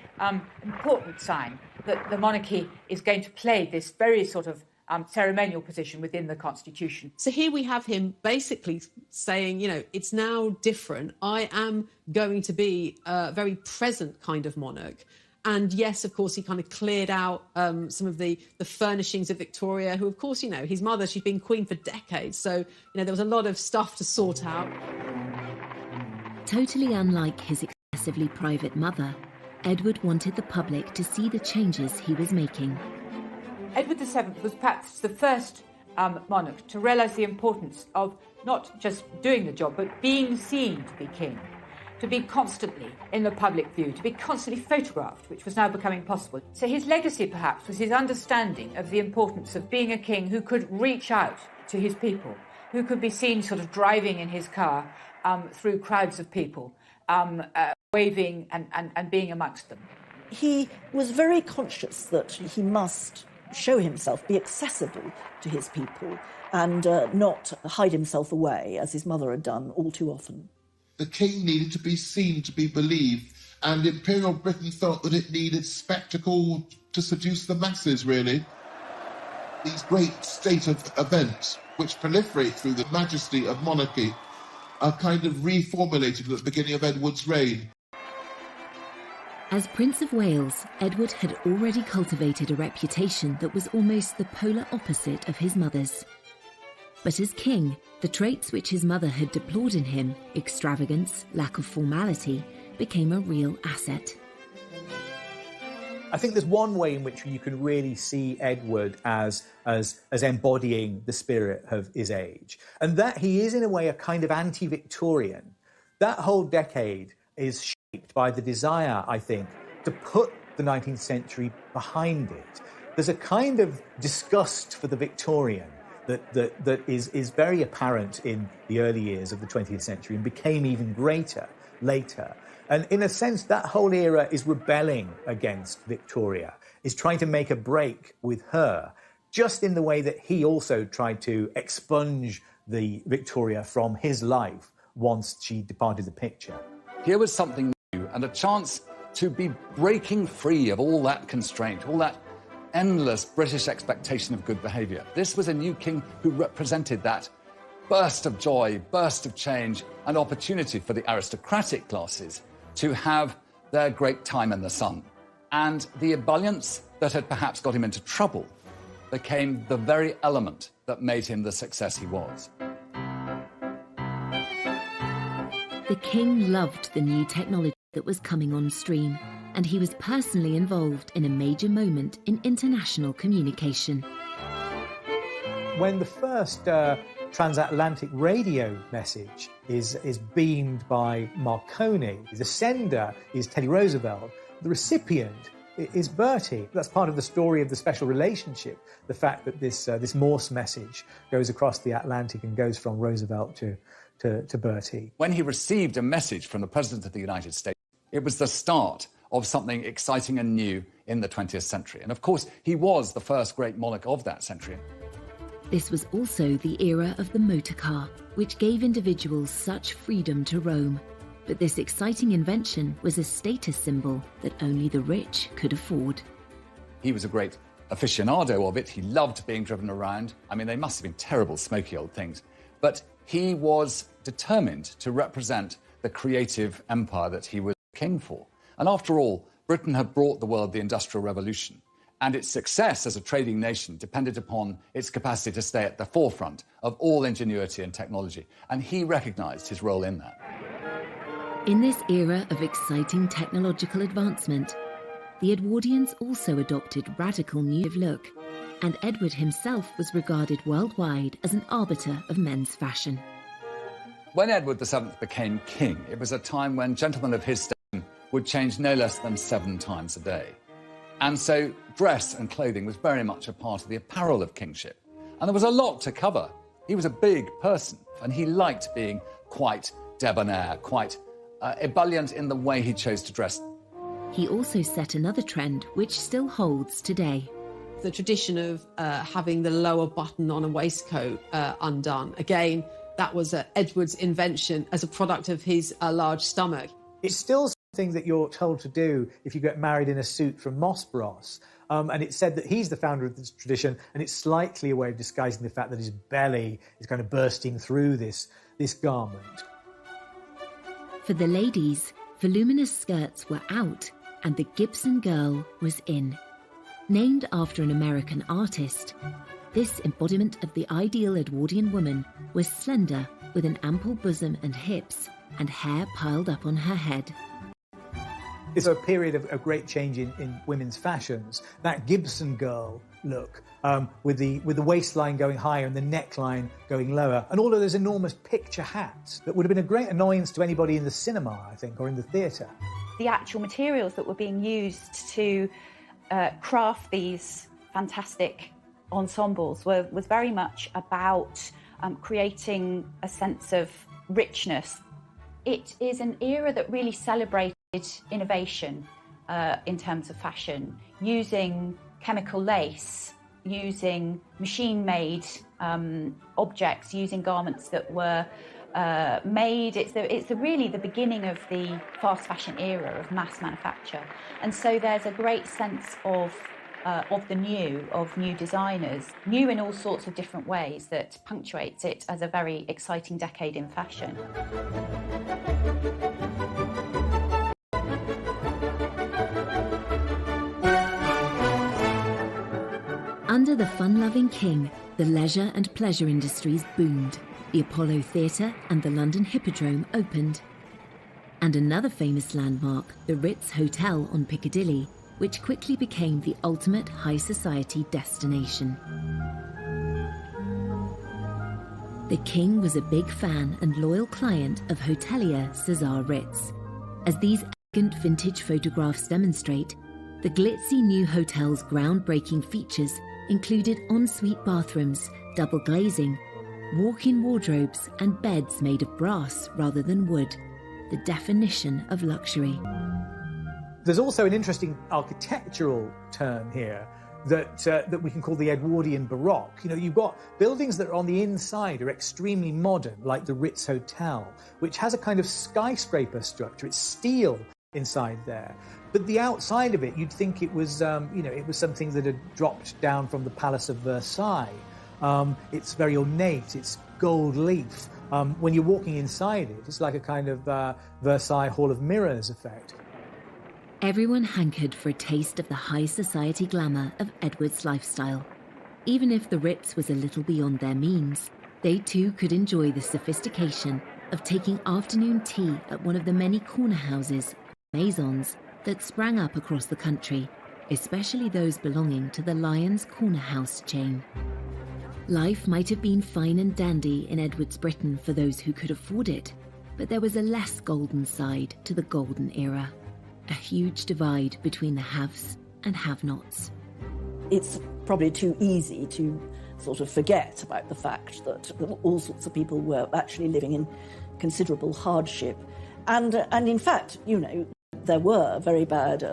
important sign that the monarchy is going to play this very sort of ceremonial position within the Constitution. So here we have him basically saying, you know, it's now different. I am going to be a very present kind of monarch. And yes, of course, he kind of cleared out some of the furnishings of Victoria, who, of course, you know, his mother, she'd been queen for decades. So, you know, there was a lot of stuff to sort out. Totally unlike his excessively private mother, Edward wanted the public to see the changes he was making. Edward VII was perhaps the first monarch to realise the importance of not just doing the job, but being seen to be king, to be constantly in the public view, to be constantly photographed, which was now becoming possible. So his legacy, perhaps, was his understanding of the importance of being a king who could reach out to his people, who could be seen sort of driving in his car through crowds of people, waving and being amongst them. He was very conscious that he must show himself, be accessible to his people, and not hide himself away, as his mother had done all too often. The king needed to be seen, to be believed, and Imperial Britain felt that it needed spectacle to seduce the masses, really. These great state of events, which proliferate through the majesty of monarchy, are kind of reformulated at the beginning of Edward's reign. As Prince of Wales, Edward had already cultivated a reputation that was almost the polar opposite of his mother's. But as king, the traits which his mother had deplored in him, extravagance, lack of formality, became a real asset. I think there's one way in which you can really see Edward as embodying the spirit of his age, and that he is in a way a kind of anti-Victorian. That whole decade is shaped by the desire, I think, to put the 19th century behind it. There's a kind of disgust for the Victorian that is very apparent in the early years of the 20th century and became even greater later. And in a sense, that whole era is rebelling against Victoria, is trying to make a break with her, just in the way that he also tried to expunge the Victoria from his life once she departed the picture. Here was something new and a chance to be breaking free of all that constraint, all that endless British expectation of good behaviour. This was a new king who represented that burst of joy, burst of change, and opportunity for the aristocratic classes to have their great time in the sun. And the ebullience that had perhaps got him into trouble became the very element that made him the success he was. The king loved the new technology that was coming on stream, and he was personally involved in a major moment in international communication. When the first transatlantic radio message is beamed by Marconi, the sender is Teddy Roosevelt, the recipient is Bertie. That's part of the story of the special relationship, the fact that this Morse message goes across the Atlantic and goes from Roosevelt to Bertie. When he received a message from the President of the United States, it was the start of something exciting and new in the 20th century. And of course, he was the first great monarch of that century. This was also the era of the motor car, which gave individuals such freedom to roam. But this exciting invention was a status symbol that only the rich could afford. He was a great aficionado of it. He loved being driven around. I mean, they must have been terrible, smoky old things. But he was determined to represent the creative empire that he was king for. And after all, Britain had brought the world the Industrial Revolution, and its success as a trading nation depended upon its capacity to stay at the forefront of all ingenuity and technology, and he recognised his role in that. In this era of exciting technological advancement, the Edwardians also adopted radical new look, and Edward himself was regarded worldwide as an arbiter of men's fashion. When Edward VII became king, it was a time when gentlemen of his station would change no less than 7 times a day. And so dress and clothing was very much a part of the apparel of kingship. And there was a lot to cover. He was a big person, and he liked being quite debonair, quite ebullient in the way he chose to dress. He also set another trend which still holds today. The tradition of having the lower button on a waistcoat undone. Again, that was Edward's invention as a product of his large stomach. It's still thing that you're told to do if you get married in a suit from Moss Bros. And it's said that he's the founder of this tradition, and it's slightly a way of disguising the fact that his belly is kind of bursting through this garment. For the ladies, voluminous skirts were out and the Gibson girl was in. Named after an American artist, this embodiment of the ideal Edwardian woman was slender, with an ample bosom and hips, and hair piled up on her head. It's a period of great change in women's fashions. That Gibson girl look, with the waistline going higher and the neckline going lower, and all of those enormous picture hats that would have been a great annoyance to anybody in the cinema, I think, or in the theatre. The actual materials that were being used to craft these fantastic ensembles was very much about creating a sense of richness. It is an era that really celebrated innovation in terms of fashion, using chemical lace, using machine-made objects, using garments that were made. It's really the beginning of the fast fashion era of mass manufacture, and so there's a great sense of new designers, new in all sorts of different ways, that punctuates it as a very exciting decade in fashion. Under the fun-loving king, the leisure and pleasure industries boomed. The Apollo Theatre and the London Hippodrome opened. And another famous landmark, the Ritz Hotel on Piccadilly, which quickly became the ultimate high society destination. The king was a big fan and loyal client of hotelier Cesar Ritz. As these elegant vintage photographs demonstrate, the glitzy new hotel's groundbreaking features included ensuite bathrooms, double glazing, walk-in wardrobes and beds made of brass rather than wood, the definition of luxury. There's also an interesting architectural term here that we can call the Edwardian Baroque. You know, you've got buildings that are on the inside are extremely modern, like the Ritz Hotel, which has a kind of skyscraper structure. It's steel inside there. But the outside of it, you'd think it was, it was something that had dropped down from the Palace of Versailles. It's very ornate, it's gold leaf. When you're walking inside it, it's like a kind of Versailles Hall of Mirrors effect. Everyone hankered for a taste of the high society glamour of Edward's lifestyle. Even if the Ritz was a little beyond their means, they too could enjoy the sophistication of taking afternoon tea at one of the many corner houses, maisons, that sprang up across the country, especially those belonging to the Lyons Corner House chain. Life might have been fine and dandy in Edward's Britain for those who could afford it, but there was a less golden side to the golden era. A huge divide between the haves and have-nots. It's probably too easy to sort of forget about the fact that all sorts of people were actually living in considerable hardship. And in fact, there were very bad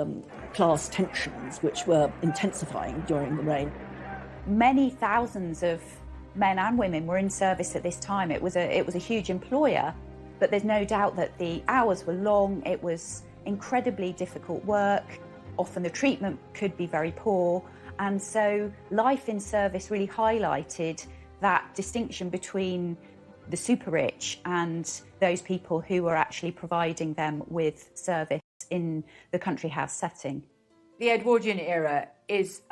class tensions which were intensifying during the reign. Many thousands of men and women were in service at this time. It was a huge employer, but there's no doubt that the hours were long. It was incredibly difficult work. Often the treatment could be very poor, and so life in service really highlighted that distinction between the super rich and those people who were actually providing them with service in the country house setting. The Edwardian era is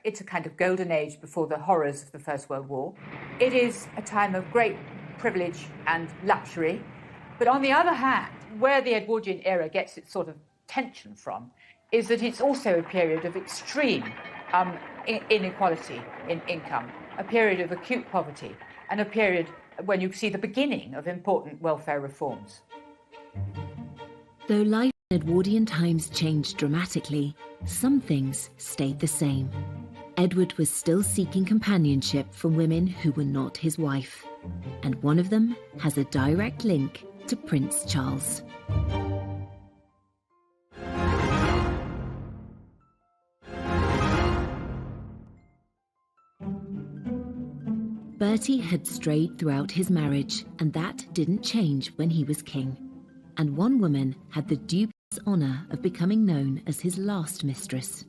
it's a kind of golden age before the horrors of the First World War. It is a time of great privilege and luxury, but on the other hand, where the Edwardian era gets its sort of tension from is that it's also a period of extreme inequality in income, a period of acute poverty, and a period when you see the beginning of important welfare reforms. Though life in Edwardian times changed dramatically, some things stayed the same. Edward was still seeking companionship from women who were not his wife, and one of them has a direct link to Prince Charles. Bertie had strayed throughout his marriage, and that didn't change when he was king. And one woman had the dubious honour of becoming known as his last mistress.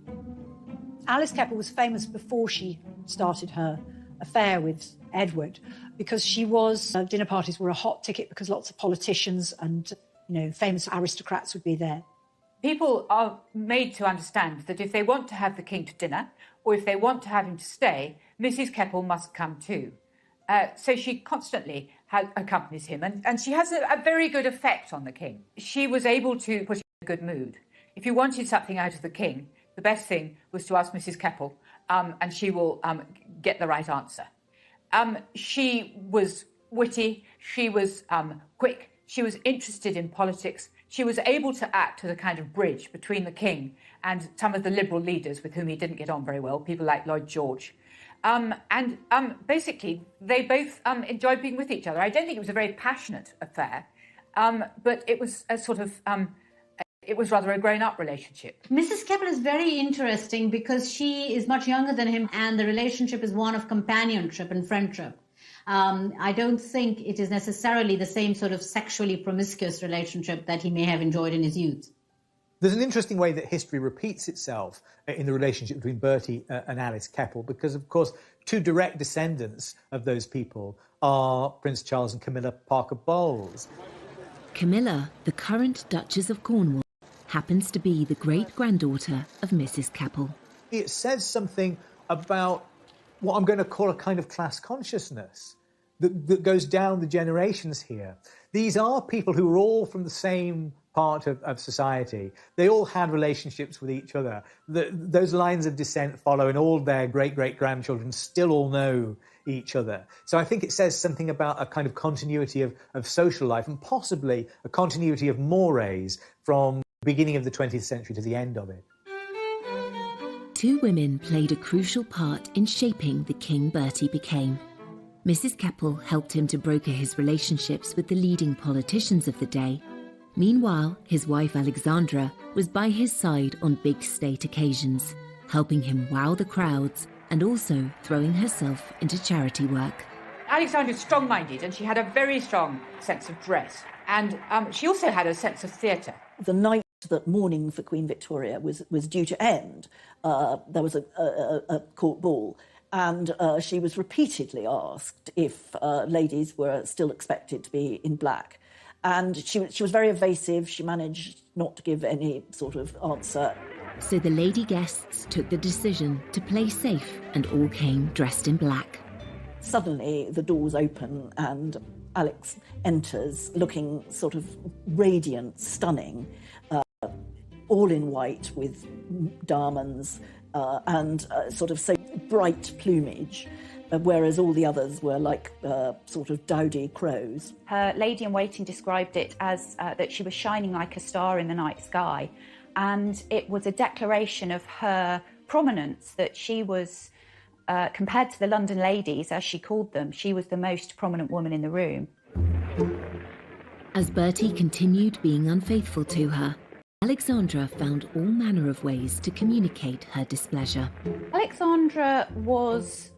Alice Keppel was famous before she started her affair with Edward because she was, dinner parties were a hot ticket because lots of politicians and, famous aristocrats would be there. People are made to understand that if they want to have the king to dinner or if they want to have him to stay, Mrs. Keppel must come too. So she constantly accompanies him and she has a very good effect on the king. She was able to put him in a good mood. If you wanted something out of the king, the best thing was to ask Mrs. Keppel and she will get the right answer. She was witty, she was quick, she was interested in politics. She was able to act as a kind of bridge between the king and some of the liberal leaders with whom he didn't get on very well, people like Lloyd George. Basically, they both enjoyed being with each other. I don't think it was a very passionate affair, but it was a sort of... it was rather a grown-up relationship. Mrs. Keppel is very interesting because she is much younger than him and the relationship is one of companionship and friendship. I don't think it is necessarily the same sort of sexually promiscuous relationship that he may have enjoyed in his youth. There's an interesting way that history repeats itself in the relationship between Bertie and Alice Keppel because, of course, two direct descendants of those people are Prince Charles and Camilla Parker Bowles. Camilla, the current Duchess of Cornwall, happens to be the great-granddaughter of Mrs. Keppel. It says something about what I'm going to call a kind of class consciousness that goes down the generations here. These are people who are all from the same part of society. They all had relationships with each other. Those lines of descent follow, and all their great-great-grandchildren still all know each other. So I think it says something about a kind of continuity of social life and possibly a continuity of mores from the beginning of the 20th century to the end of it. Two women played a crucial part in shaping the king Bertie became. Mrs. Keppel helped him to broker his relationships with the leading politicians of the day. Meanwhile, his wife Alexandra was by his side on big state occasions, helping him wow the crowds and also throwing herself into charity work. Alexandra was strong-minded and she had a very strong sense of dress. And she also had a sense of theatre. The night that mourning for Queen Victoria was due to end, there was a court ball, and she was repeatedly asked if ladies were still expected to be in black. And she was very evasive. She managed not to give any sort of answer. So the lady guests took the decision to play safe and all came dressed in black. Suddenly the doors open and Alex enters looking sort of radiant, stunning, all in white with diamonds and sort of so bright plumage, whereas all the others were like sort of dowdy crows. Her lady-in-waiting described it as that she was shining like a star in the night sky, and it was a declaration of her prominence, that she was, compared to the London ladies, as she called them, she was the most prominent woman in the room. As Bertie continued being unfaithful to her, Alexandra found all manner of ways to communicate her displeasure. Alexandra was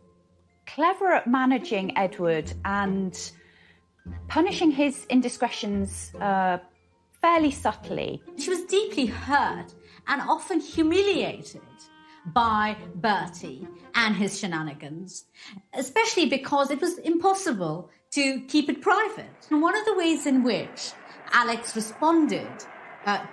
clever at managing Edward and punishing his indiscretions fairly subtly. She was deeply hurt and often humiliated by Bertie and his shenanigans, especially because it was impossible to keep it private. And one of the ways in which Alex responded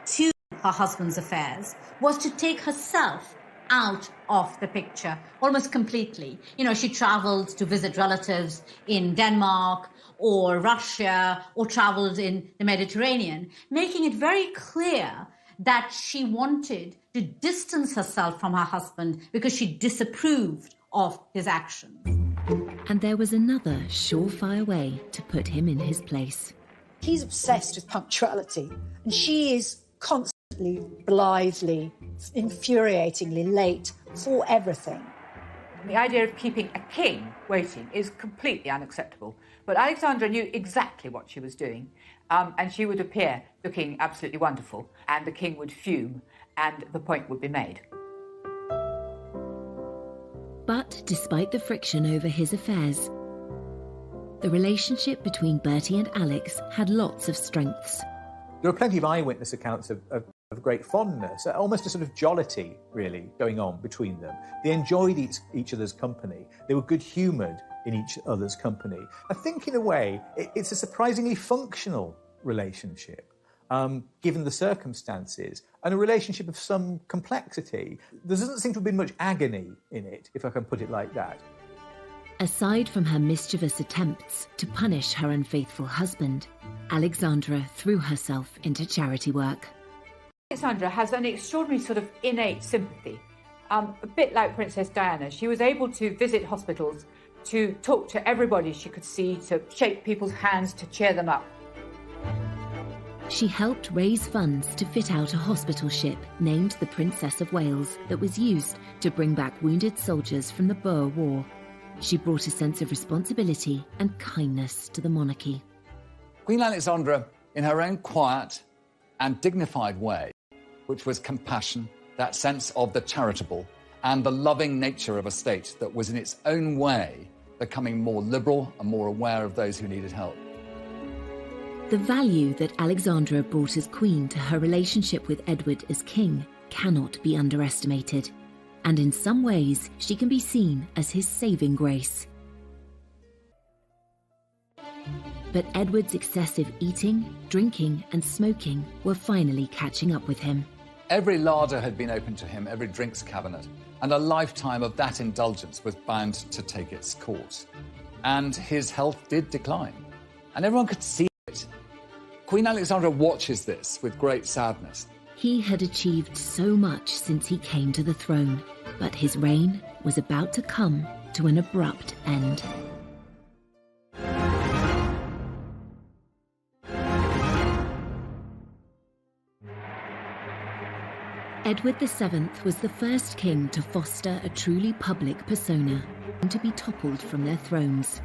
to her husband's affairs was to take herself out of the picture almost completely. You know, she travelled to visit relatives in Denmark or Russia or travelled in the Mediterranean, making it very clear that she wanted to distance herself from her husband because she disapproved of his actions. And there was another surefire way to put him in his place. He's obsessed with punctuality, and she is constantly, blithely, infuriatingly late for everything. The idea of keeping a king waiting is completely unacceptable. But Alexandra knew exactly what she was doing, and she would appear looking absolutely wonderful, and the king would fume, and the point would be made. But despite the friction over his affairs, the relationship between Bertie and Alex had lots of strengths. There are plenty of eyewitness accounts of of great fondness, almost a sort of jollity, really, going on between them. They enjoyed each other's company. They were good-humoured in each other's company. I think, in a way, it's a surprisingly functional relationship, given the circumstances, and a relationship of some complexity. There doesn't seem to have been much agony in it, if I can put it like that. Aside from her mischievous attempts to punish her unfaithful husband, Alexandra threw herself into charity work. Alexandra has an extraordinary sort of innate sympathy, a bit like Princess Diana. She was able to visit hospitals, to talk to everybody she could see, to shake people's hands, to cheer them up. She helped raise funds to fit out a hospital ship named the Princess of Wales that was used to bring back wounded soldiers from the Boer War. She brought a sense of responsibility and kindness to the monarchy. Queen Alexandra, in her own quiet and dignified way, which was compassion, that sense of the charitable, and the loving nature of a state that was in its own way becoming more liberal and more aware of those who needed help. The value that Alexandra brought as queen to her relationship with Edward as king cannot be underestimated, and in some ways she can be seen as his saving grace. But Edward's excessive eating, drinking and smoking were finally catching up with him. Every larder had been opened to him, every drinks cabinet, and a lifetime of that indulgence was bound to take its course. And his health did decline, and everyone could see it. Queen Alexandra watches this with great sadness. He had achieved so much since he came to the throne, but his reign was about to come to an abrupt end. Edward VII was the first king to foster a truly public persona and to be toppled from their thrones.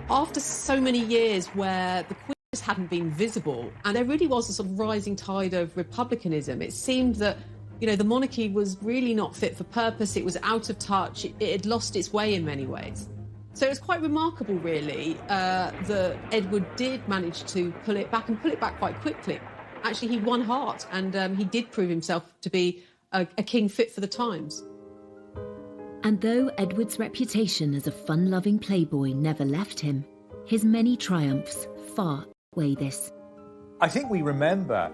After so many years where the Queen just hadn't been visible, and there really was a sort of rising tide of republicanism, it seemed that, you know, the monarchy was really not fit for purpose, it was out of touch, it had lost its way in many ways. So it was quite remarkable, really, that Edward did manage to pull it back, and pull it back quite quickly. Actually, he won heart, and he did prove himself to be a king fit for the times. And though Edward's reputation as a fun-loving playboy never left him, his many triumphs far outweigh this. I think we remember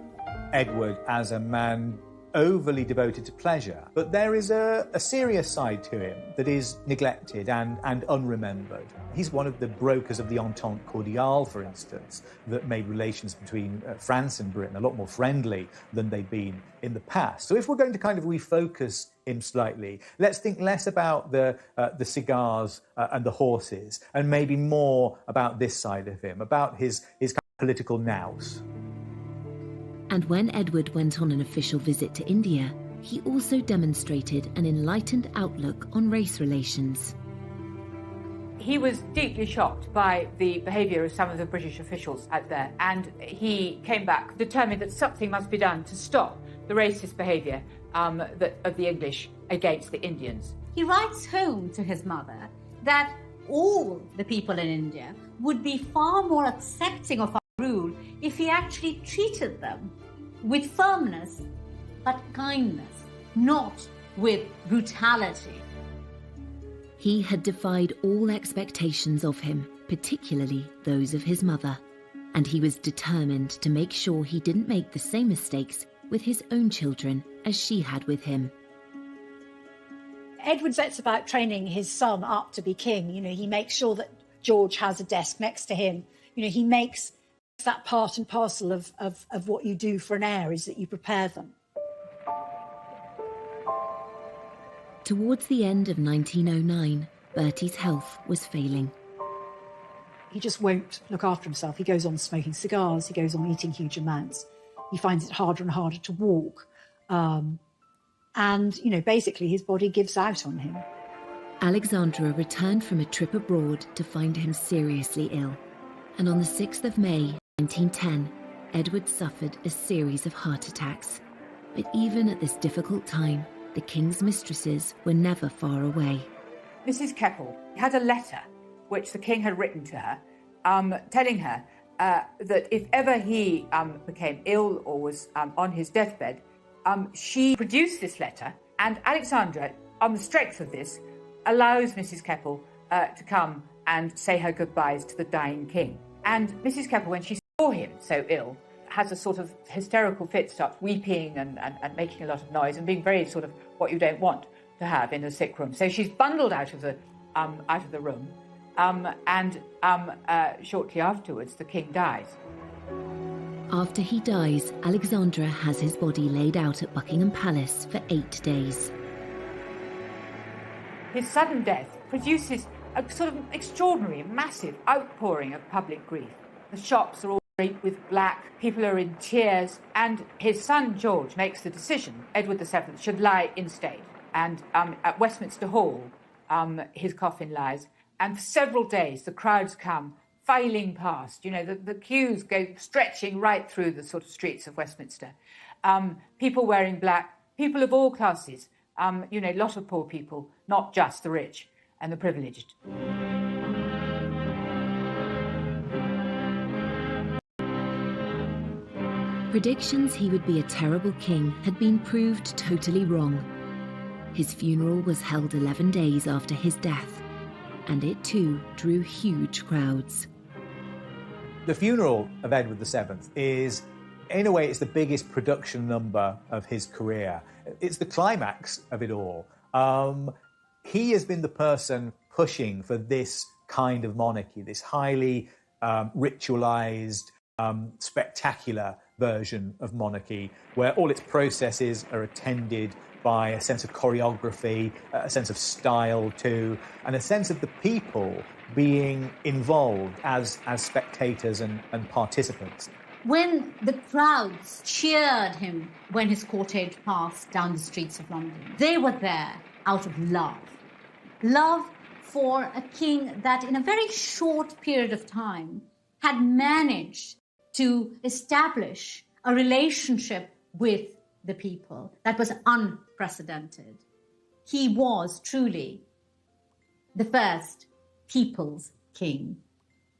Edward as a man overly devoted to pleasure, but there is a serious side to him that is neglected and unremembered. He's one of the brokers of the Entente Cordiale, for instance, that made relations between France and Britain a lot more friendly than they'd been in the past. So if we're going to kind of refocus him slightly, let's think less about the cigars and the horses, and maybe more about this side of him, about his kind of political nous. And when Edward went on an official visit to India, he also demonstrated an enlightened outlook on race relations. He was deeply shocked by the behaviour of some of the British officials out there, and he came back determined that something must be done to stop the racist behaviour of the English against the Indians. He writes home to his mother that all the people in India would be far more accepting of our rule if he actually treated them with firmness but kindness, not with brutality. He had defied all expectations of him, particularly those of his mother, and he was determined to make sure he didn't make the same mistakes with his own children as she had with him. Edward sets about training his son up to be king. You know, he makes sure that George has a desk next to him. You know, he makes that part and parcel of what you do for an heir, is that you prepare them. Towards the end of 1909, Bertie's health was failing. He just won't look after himself. He goes on smoking cigars, he goes on eating huge amounts. He finds it harder and harder to walk. And, you know, basically his body gives out on him. Alexandra returned from a trip abroad to find him seriously ill. And on the 6th of May, 1910, Edward suffered a series of heart attacks. But even at this difficult time, the king's mistresses were never far away. Mrs. Keppel had a letter which the king had written to her, telling her that if ever he became ill or was on his deathbed, she produced this letter, and Alexandra, on the strength of this, allows Mrs. Keppel to come and say her goodbyes to the dying king. And Mrs. Keppel, when she saw him so ill, has a sort of hysterical fit, starts weeping and making a lot of noise and being very sort of what you don't want to have in a sick room. So she's bundled out of the room, and shortly afterwards the king dies. After he dies, Alexandra has his body laid out at Buckingham Palace for 8 days. His sudden death produces a sort of extraordinary, massive outpouring of public grief. The shops are all draped with black, people are in tears, and his son George makes the decision Edward VII should lie in state. And at Westminster Hall, his coffin lies, and for several days the crowds come filing past. You know, the queues go stretching right through the sort of streets of Westminster. People wearing black, people of all classes, you know, a lot of poor people, not just the rich and the privileged. Predictions he would be a terrible king had been proved totally wrong. His funeral was held 11 days after his death, and it too drew huge crowds. The funeral of Edward VII is, in a way, it's the biggest production number of his career. It's the climax of it all. He has been the person pushing for this kind of monarchy, this highly ritualized, spectacular version of monarchy, where all its processes are attended by a sense of choreography, a sense of style too, and a sense of the people being involved as spectators and participants. When the crowds cheered him when his cortege passed down the streets of London, they were there out of love. Love for a king that in a very short period of time had managed to establish a relationship with the people that was unprecedented. He was truly the first people's king.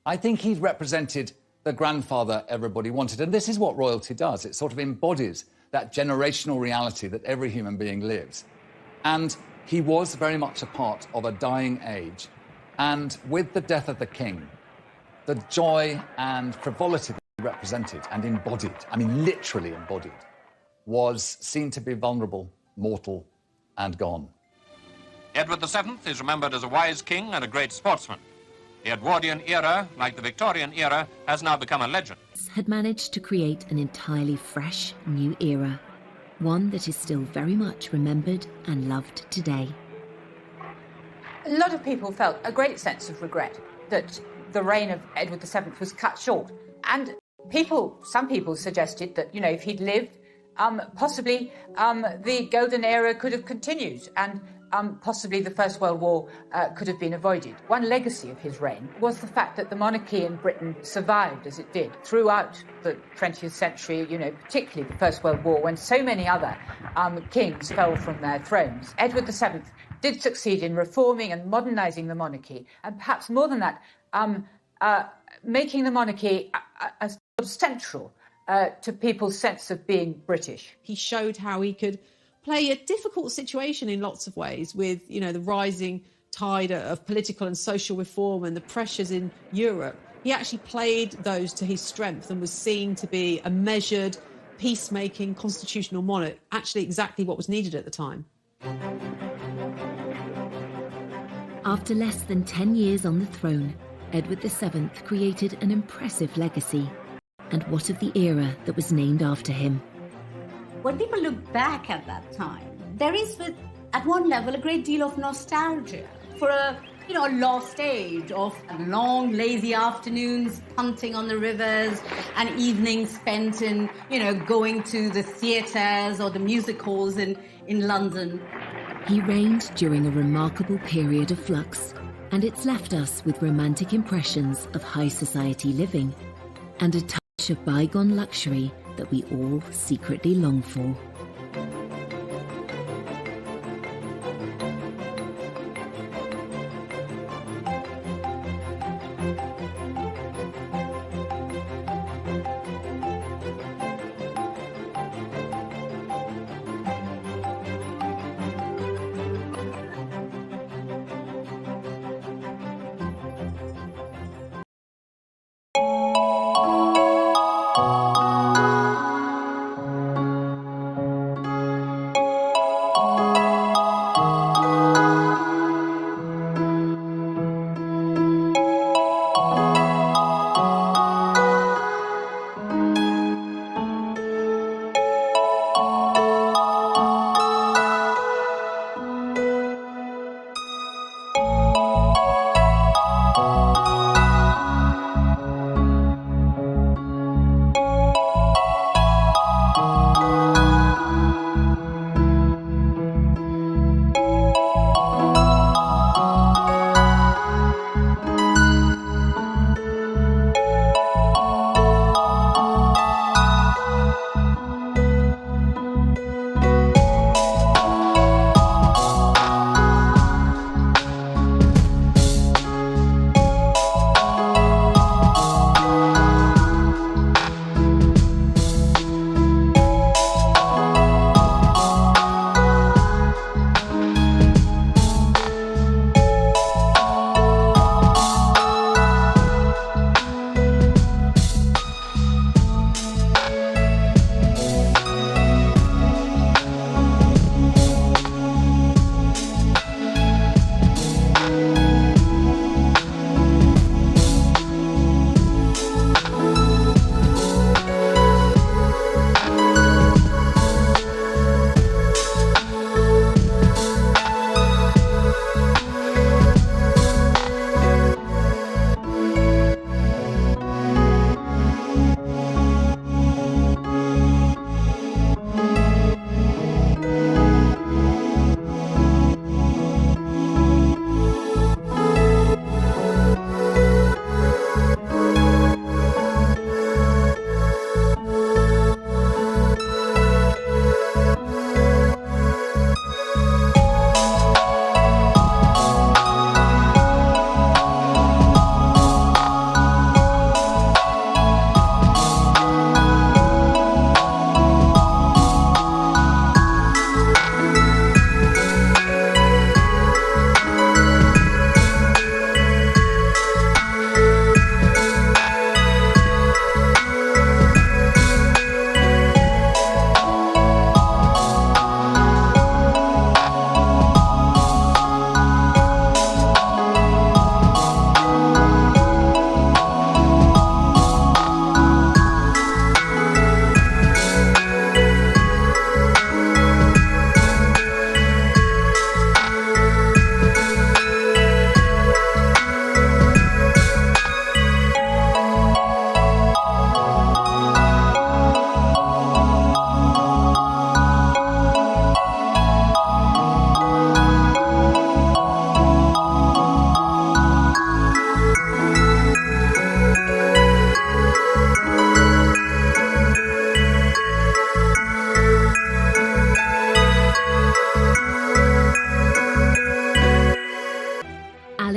I think he's represented the grandfather everybody wanted, and this is what royalty does. It sort of embodies that generational reality that every human being lives. And he was very much a part of a dying age, and with the death of the king, the joy and frivolity that he represented and embodied, I mean literally embodied, was seen to be vulnerable, mortal, and gone. Edward VII is remembered as a wise king and a great sportsman. The Edwardian era, like the Victorian era, has now become a legend. Had managed to create an entirely fresh, new era, one that is still very much remembered and loved today. A lot of people felt a great sense of regret that the reign of Edward VII was cut short. And some people suggested that, you know, if he'd lived, possibly the golden era could have continued, and possibly the First World War could have been avoided. One legacy of his reign was the fact that the monarchy in Britain survived as it did throughout the 20th century, you know, particularly the First World War, when so many other kings fell from their thrones. Edward VII did succeed in reforming and modernising the monarchy, and perhaps more than that, making the monarchy a sort of central to people's sense of being British. He showed how he could play a difficult situation in lots of ways with, you know, the rising tide of political and social reform and the pressures in Europe. He actually played those to his strength and was seen to be a measured, peacemaking, constitutional monarch, actually exactly what was needed at the time. After less than 10 years on the throne, Edward VII created an impressive legacy. And what of the era that was named after him? When people look back at that time, there is, at one level, a great deal of nostalgia for a lost age of long, lazy afternoons punting on the rivers and evenings spent in, going to the theatres or the music halls in London. He reigned during a remarkable period of flux, and it's left us with romantic impressions of high society living and a touch of bygone luxury that we all secretly long for.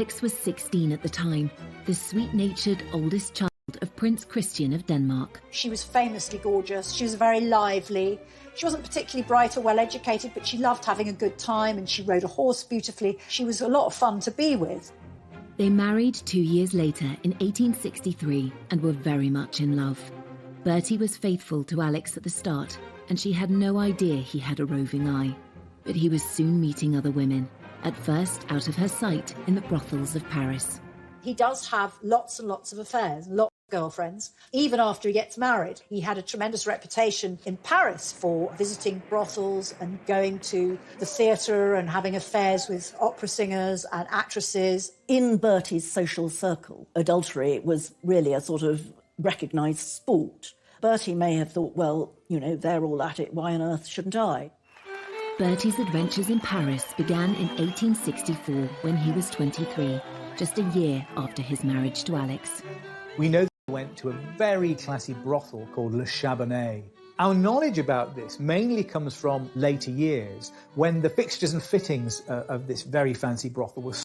Alex was 16 at the time, the sweet-natured oldest child of Prince Christian of Denmark. She was famously gorgeous. She was very lively. She wasn't particularly bright or well-educated, but she loved having a good time and she rode a horse beautifully. She was a lot of fun to be with. They married 2 years later in 1863 and were very much in love. Bertie was faithful to Alex at the start, and she had no idea he had a roving eye. But he was soon meeting other women, at first out of her sight in the brothels of Paris. He does have lots and lots of affairs, lots of girlfriends. Even after he gets married, he had a tremendous reputation in Paris for visiting brothels and going to the theatre and having affairs with opera singers and actresses. In Bertie's social circle, adultery was really a sort of recognised sport. Bertie may have thought, well, you know, they're all at it, why on earth shouldn't I? Bertie's adventures in Paris began in 1864 when he was 23, just a year after his marriage to Alex. We know that he went to a very classy brothel called Le Chabonnet. Our knowledge about this mainly comes from later years, when the fixtures and fittings of this very fancy brothel were